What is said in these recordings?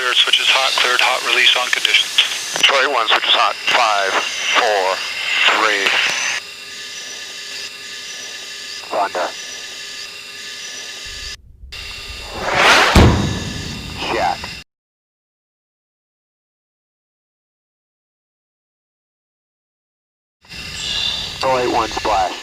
cleared, switches hot, cleared, hot, release on conditions. Troy 1, switches hot. 5, 4, 3. Wanda. Jack. Troy 1, splash.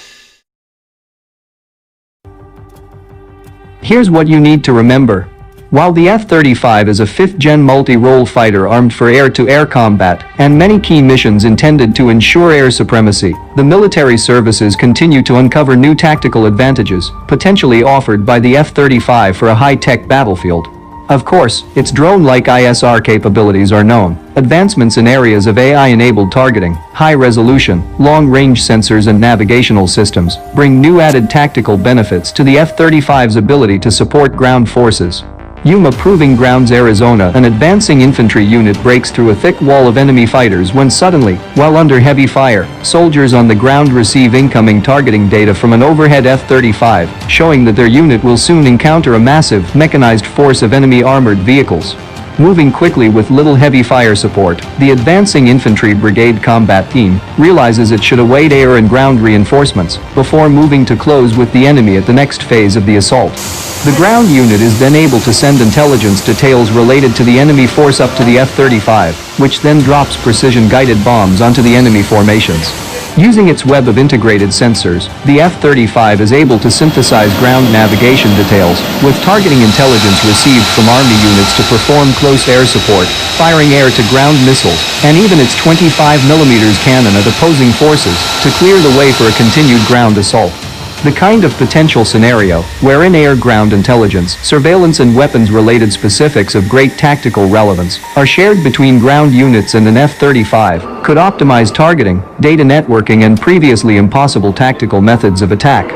Here's what you need to remember. While the F-35 is a 5th-gen multi-role fighter armed for air-to-air combat and many key missions intended to ensure air supremacy, the military services continue to uncover new tactical advantages potentially offered by the F-35 for a high-tech battlefield. Of course, its drone-like ISR capabilities are known. Advancements in areas of AI-enabled targeting, high-resolution, long-range sensors and navigational systems bring new added tactical benefits to the F-35's ability to support ground forces. Yuma Proving Grounds, Arizona. An advancing infantry unit breaks through a thick wall of enemy fighters when suddenly, while under heavy fire, soldiers on the ground receive incoming targeting data from an overhead F-35, showing that their unit will soon encounter a massive, mechanized force of enemy armored vehicles. Moving quickly with little heavy fire support, the advancing infantry brigade combat team realizes it should await air and ground reinforcements before moving to close with the enemy at the next phase of the assault. The ground unit is then able to send intelligence details related to the enemy force up to the F-35, which then drops precision-guided bombs onto the enemy formations. Using its web of integrated sensors, the F-35 is able to synthesize ground navigation details, with targeting intelligence received from Army units to perform close air support, firing air-to-ground missiles, and even its 25mm cannon at opposing forces to clear the way for a continued ground assault. The kind of potential scenario wherein air-ground intelligence, surveillance and weapons-related specifics of great tactical relevance are shared between ground units and an F-35 could optimize targeting, data networking and previously impossible tactical methods of attack.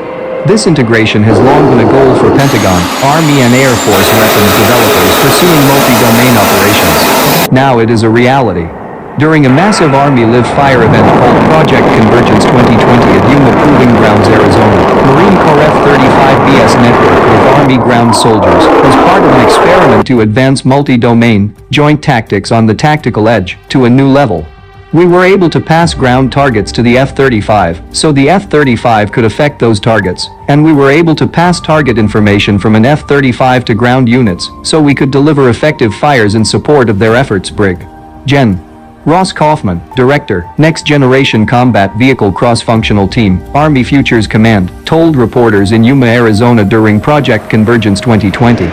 This integration has long been a goal for Pentagon, Army and Air Force weapons developers pursuing multi-domain operations. Now it is a reality. During a massive Army live-fire event called Project Convergence 2020 at Yuma Proving Grounds, Arizona, Marine Corps F-35BS network with Army ground soldiers was part of an experiment to advance multi-domain, joint tactics on the tactical edge to a new level. We were able to pass ground targets to the F-35, so the F-35 could affect those targets, and we were able to pass target information from an F-35 to ground units, so we could deliver effective fires in support of their efforts. Brig. Gen. Ross Kaufman, Director, Next Generation Combat Vehicle Cross-Functional Team, Army Futures Command, told reporters in Yuma, Arizona during Project Convergence 2020.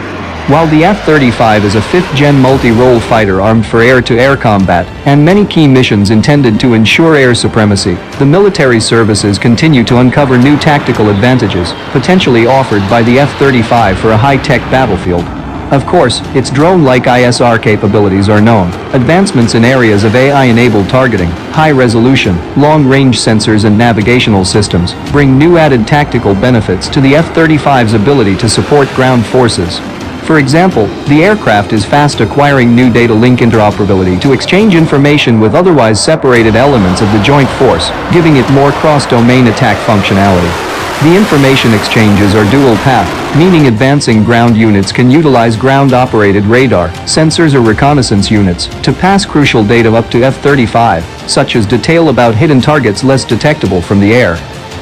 While the F-35 is a 5th-gen multi-role fighter armed for air-to-air combat and many key missions intended to ensure air supremacy, the military services continue to uncover new tactical advantages potentially offered by the F-35 for a high-tech battlefield. Of course, its drone-like ISR capabilities are known. Advancements in areas of AI-enabled targeting, high-resolution, long-range sensors and navigational systems bring new added tactical benefits to the F-35's ability to support ground forces. For example, the aircraft is fast acquiring new data link interoperability to exchange information with otherwise separated elements of the joint force, giving it more cross-domain attack functionality. The information exchanges are dual-path, meaning advancing ground units can utilize ground-operated radar, sensors or reconnaissance units to pass crucial data up to F-35, such as detail about hidden targets less detectable from the air.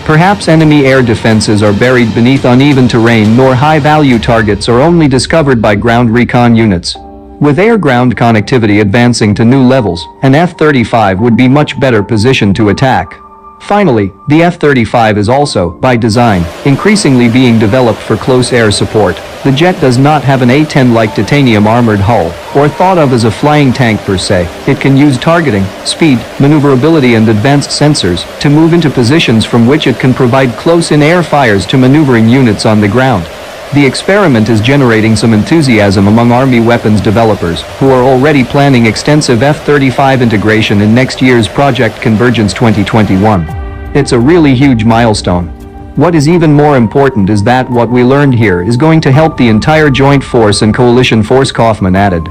Perhaps enemy air defenses are buried beneath uneven terrain, nor high-value targets are only discovered by ground recon units. With air-ground connectivity advancing to new levels, an F-35 would be much better positioned to attack. Finally, the F-35 is also, by design, increasingly being developed for close air support. The jet does not have an A-10-like titanium armored hull, or thought of as a flying tank per se. It can use targeting, speed, maneuverability and advanced sensors to move into positions from which it can provide close-in air fires to maneuvering units on the ground. The experiment is generating some enthusiasm among Army weapons developers, who are already planning extensive F-35 integration in next year's Project Convergence 2021. It's a really huge milestone. What is even more important is that what we learned here is going to help the entire joint force and coalition force, Kaufman added.